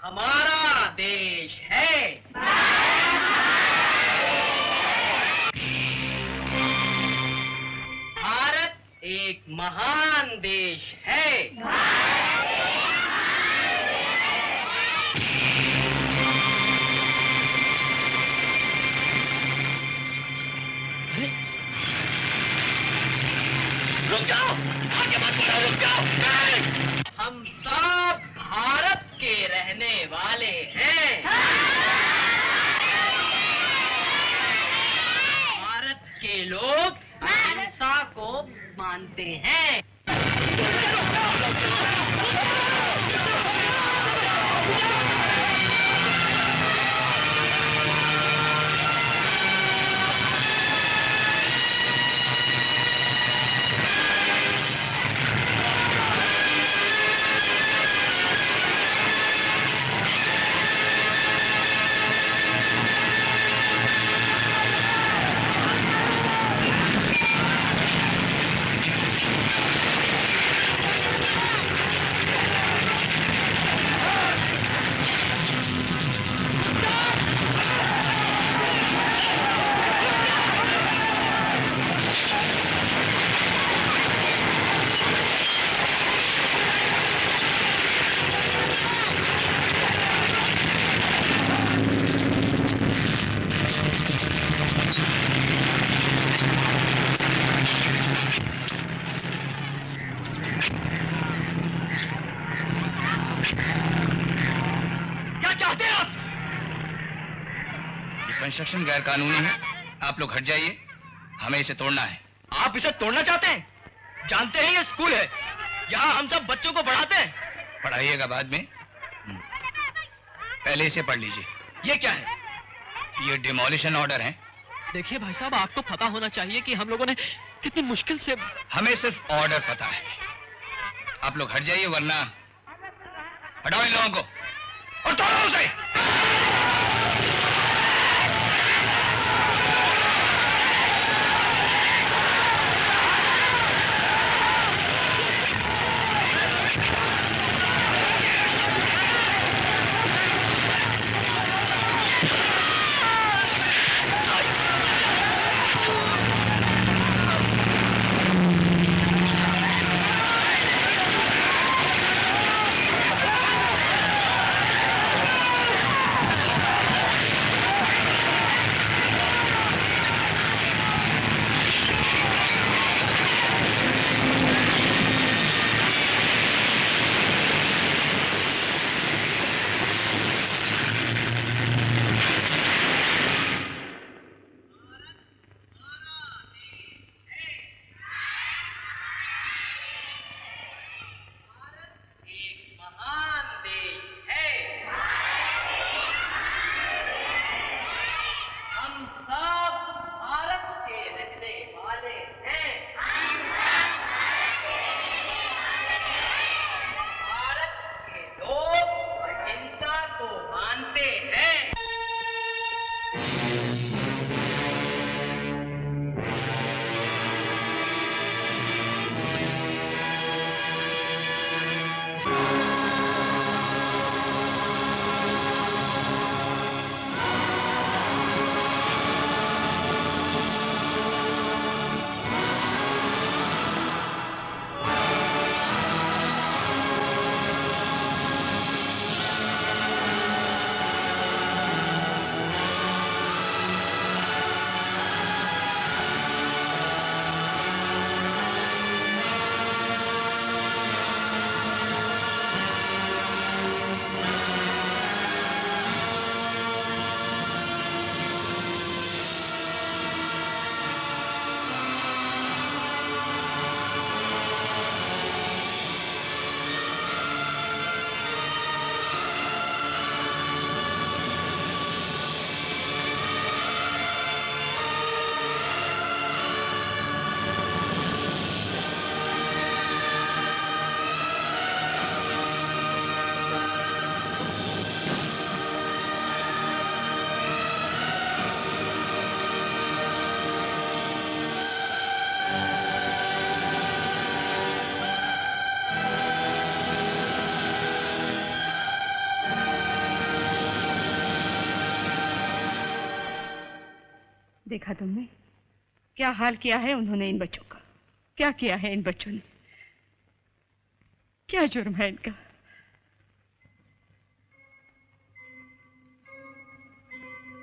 हमारा देश है। भारत एक महान देश है। रुक जाओ, आगे मत बढ़ो, रुक जाओ। नहीं, हम सब भारत के रहने वाले हैं। भारत के लोग अहिंसा को मानते हैं। कंस्ट्रक्शन गैर कानूनी है, आप लोग हट जाइए, हमें इसे तोड़ना है। आप इसे तोड़ना चाहते हैं? जानते हैं ये स्कूल है, यहाँ हम सब बच्चों को पढ़ाते हैं। पढ़ाइएगा बाद में, पहले इसे पढ़ लीजिए। ये क्या है? ये डिमोलिशन ऑर्डर है। देखिए भाई साहब, आपको पता होना चाहिए कि हम लोगों ने कितनी मुश्किल से। हमें सिर्फ ऑर्डर पता है, आप लोग हट जाइए वरना हटाओ इन लोगों को और तोड़ो उसे। देखा तुमने क्या हाल किया है उन्होंने इन बच्चों का? क्या किया है इन बच्चों ने? क्या जुर्म है इनका?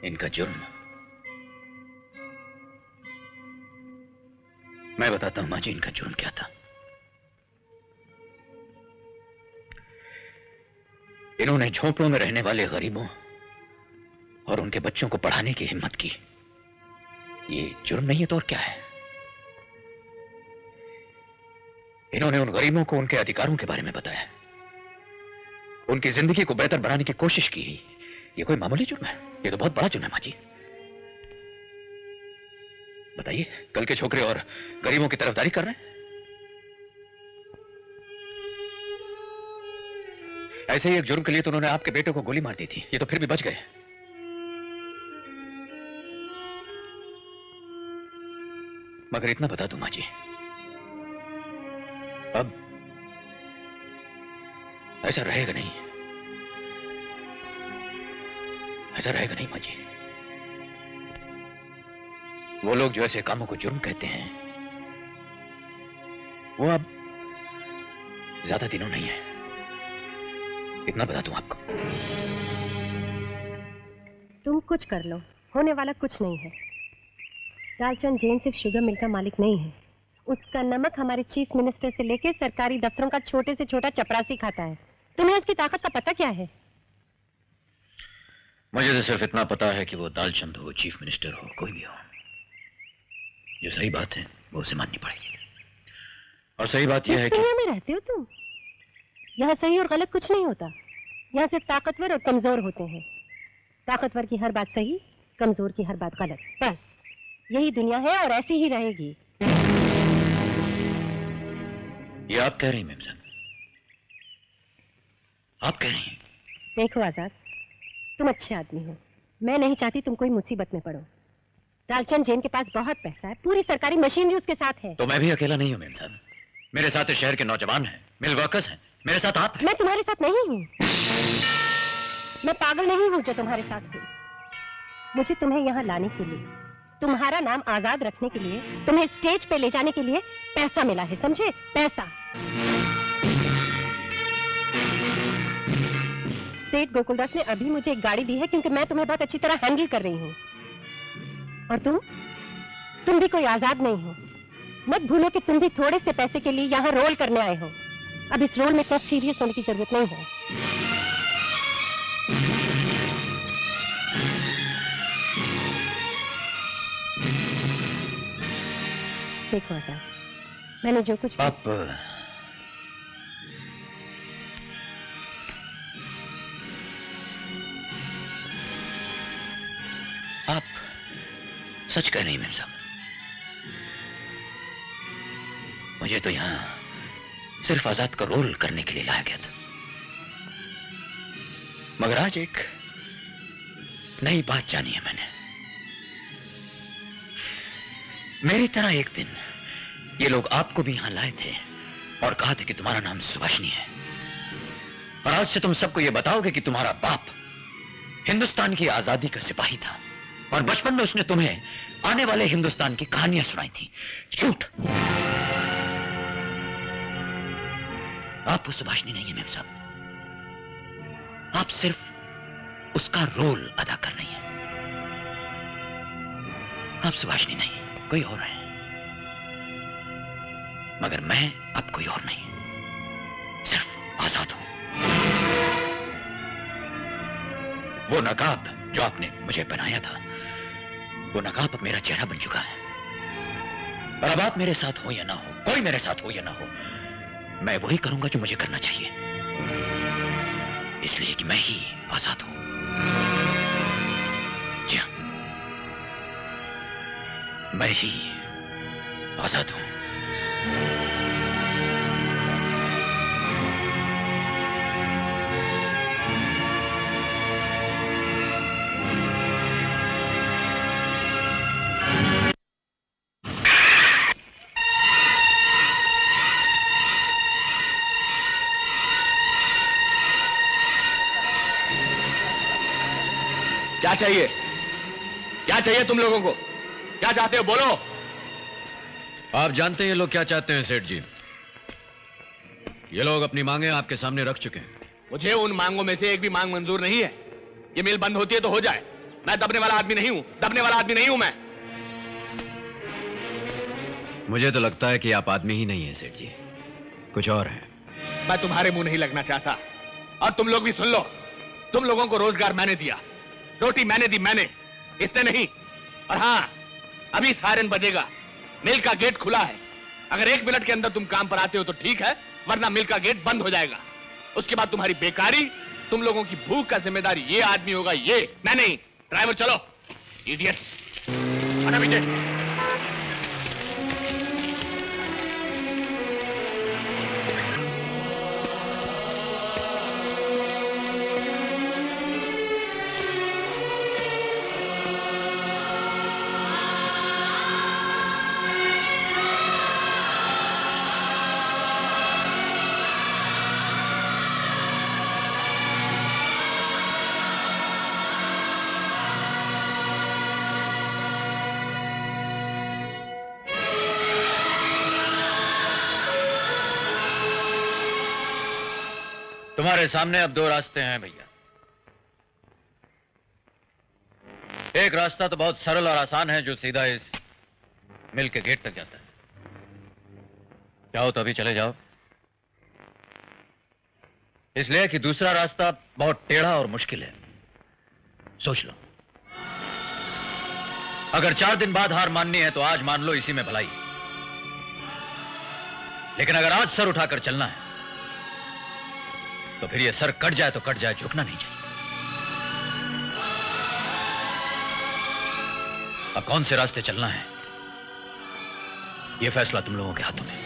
इनका जुर्म मैं बताता हूं मां जी, इनका जुर्म क्या था। इन्होंने झोंपड़ों में रहने वाले गरीबों और उनके बच्चों को पढ़ाने की हिम्मत की। ये जुर्म नहीं है तो और क्या है? इन्होंने उन गरीबों को उनके अधिकारों के बारे में बताया, उनकी जिंदगी को बेहतर बनाने की कोशिश की। ये कोई मामूली जुर्म है? ये तो बहुत बड़ा जुर्म है मां जी। बताइए, कल के छोकरे और गरीबों की तरफदारी कर रहे हैं। ऐसे ही एक जुर्म के लिए तो उन्होंने आपके बेटे को गोली मार दी थी, ये तो फिर भी बच गए। मगर इतना बता दूं मां जी, अब ऐसा रहेगा नहीं, ऐसा रहेगा नहीं मां जी। वो लोग जो ऐसे कामों को जुर्म कहते हैं, वो अब ज्यादा दिनों नहीं है, इतना बता दूं आपको। तुम कुछ कर लो, होने वाला कुछ नहीं है। दालचंद जैन सिर्फ शुगर मिल का मालिक नहीं है, उसका नमक हमारे चीफ मिनिस्टर से लेकर सरकारी दफ्तरों का छोटे से छोटा चपरासी खाता है। तुम्हें उसकी ताकत का पता क्या है? मुझे तो सिर्फ इतना पता है कि वो दालचंद हो, चीफ मिनिस्टर हो, कोई भी हो, जो सही बात है वो उसे माननी पड़ेगी। और सही बात यह है कि दुनिया में रहते हो तुम, यहाँ सही और गलत कुछ नहीं होता। यहाँ सिर्फ ताकतवर और कमजोर होते हैं। ताकतवर की हर बात सही, कमजोर की हर बात गलत, बस यही दुनिया है और ऐसी ही रहेगी। ये आप कह रही हैं मेम साहब, आप कह रही हैं? देखो आजाद, तुम अच्छे आदमी हो, मैं नहीं चाहती तुम कोई मुसीबत में पड़ो। दालचंद जैन के पास बहुत पैसा है, पूरी सरकारी मशीनरी उसके साथ है। तो मैं भी अकेला नहीं हूं मेम साहब, मेरे साथ इस शहर के नौजवान हैं, मिल वर्कर्स हैं, मेरे साथ आप हैं। मैं तुम्हारे साथ नहीं हूँ, मैं पागल नहीं हूँ जो तुम्हारे साथ हूँ। मुझे तुम्हें यहाँ लाने के लिए, तुम्हारा नाम आजाद रखने के लिए, तुम्हें स्टेज पे ले जाने के लिए पैसा मिला है, समझे? पैसा। सेठ गोकुलदास ने अभी मुझे एक गाड़ी दी है क्योंकि मैं तुम्हें बहुत अच्छी तरह हैंडल कर रही हूँ। और तुम भी कोई आजाद नहीं हो। मत भूलो कि तुम भी थोड़े से पैसे के लिए यहाँ रोल करने आए हो। अब इस रोल में इतना सीरियस होने की जरूरत नहीं है। देखो आजाद, मैंने जो कुछ आप सच कह रही हैं मेम साहब, मुझे तो यहां सिर्फ आजाद का रोल करने के लिए लाया गया था। मगर आज एक नई बात जानी है मैंने। मेरी तरह एक दिन ये लोग आपको भी यहां लाए थे और कहा था कि तुम्हारा नाम सुभाषिनी है, और आज से तुम सबको ये बताओगे कि तुम्हारा बाप हिंदुस्तान की आजादी का सिपाही था और बचपन में उसने तुम्हें आने वाले हिंदुस्तान की कहानियां सुनाई थी। झूठ। आप वो सुभाषिनी नहीं है मेम साहब, आप सिर्फ उसका रोल अदा कर रही हैं। आप सुभाषिनी नहीं, कोई और है। मगर मैं अब कोई और नहीं, सिर्फ आजाद हूं। वो नकाब जो आपने मुझे पहनाया था, वो नकाब अब मेरा चेहरा बन चुका है। और अब आप मेरे साथ हो या ना हो, कोई मेरे साथ हो या ना हो, मैं वही करूंगा जो मुझे करना चाहिए, इसलिए कि मैं ही आजाद हूं। जी हां, मैं ही आजाद हूं। क्या चाहिए? क्या चाहिए तुम लोगों को? क्या चाहते हो बोलो। आप जानते हैं ये लोग क्या चाहते हैं सेठ जी। ये लोग अपनी मांगे आपके सामने रख चुके हैं। मुझे उन मांगों में से एक भी मांग मंजूर नहीं है। ये मिल बंद होती है तो हो जाए। मैं दबने वाला आदमी नहीं हूं, दबने वाला आदमी नहीं हूं मैं। मुझे तो लगता है कि आप आदमी ही नहीं है सेठ जी, कुछ और है। मैं तुम्हारे मुंह नहीं लगना चाहता, और तुम लोग भी सुन लो। तुम लोगों को रोजगार मैंने दिया, रोटी मैंने दी, मैंने, इसने नहीं। और हाँ, अभी सायरन बजेगा, मिल का गेट खुला है। अगर 1 मिनट के अंदर तुम काम पर आते हो तो ठीक है, वरना मिल का गेट बंद हो जाएगा। उसके बाद तुम्हारी बेकारी, तुम लोगों की भूख का जिम्मेदार ये आदमी होगा, ये मैं नहीं। ड्राइवर चलो। इडियट्स, आना पीछे। तुम्हारे सामने अब 2 रास्ते हैं भैया। एक रास्ता तो बहुत सरल और आसान है, जो सीधा इस मिल के गेट तक जाता है। चाहो तो अभी चले जाओ, इसलिए कि दूसरा रास्ता बहुत टेढ़ा और मुश्किल है। सोच लो, अगर 4 दिन बाद हार माननी है तो आज मान लो, इसी में भलाई। लेकिन अगर आज सर उठाकर चलना है तो फिर ये सर कट जाए तो कट जाए, झुकना नहीं चाहिए। अब कौन से रास्ते चलना है, यह फैसला तुम लोगों के हाथों में।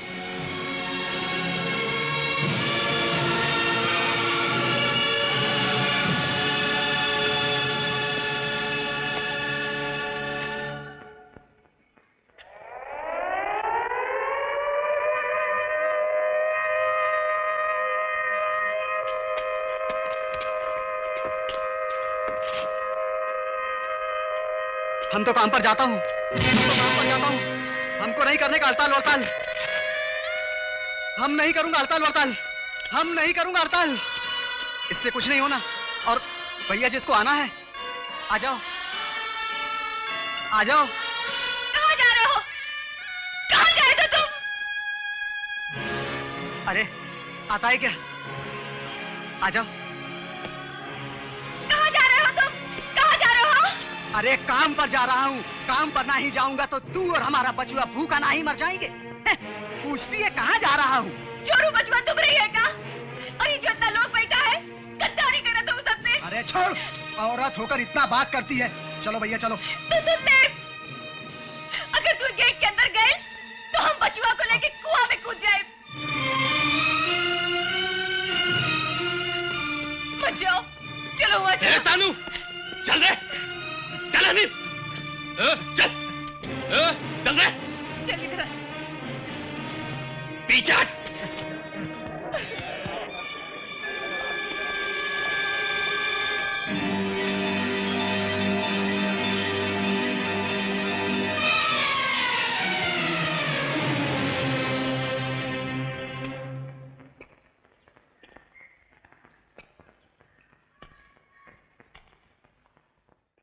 हम तो काम पर जाता हूँ, हमको नहीं करने का हड़ताल वड़ताल। हम नहीं करूंगा हड़ताल वड़ताल, हम नहीं करूंगा हड़ताल। इससे कुछ नहीं होना। और भैया जिसको आना है आ जाओ, आ जाओ। कहाँ जा रहे हो? कहाँ जा रहे हो तुम? अरे आता है क्या? आ जाओ। कहाँ जा रहे हो तुम? कहाँ जा रहे हो? अरे काम पर जा रहा हूँ। काम पर नहीं जाऊंगा तो तू और हमारा बचुआ भूखा नहीं मर जाएंगे। पूछती है कहाँ जा रहा हूँ? चोरू बचुआ तुम रही है क्या? और ये जो इतना लोग बैठा है, गद्दारी कर रहा तुम सबसे। अरे छोड़, औरत होकर इतना बात करती है। चलो भैया चलो। तो सुन ले, अगर तू गेट के अंदर गए तो हम बचुआ को लेके कुआं में कूद जाए। मत जाओ, चलो हुआ चलो। तानू, चल रे, चल अनिल, चल, चल रे, चल इधर। पीछे हट।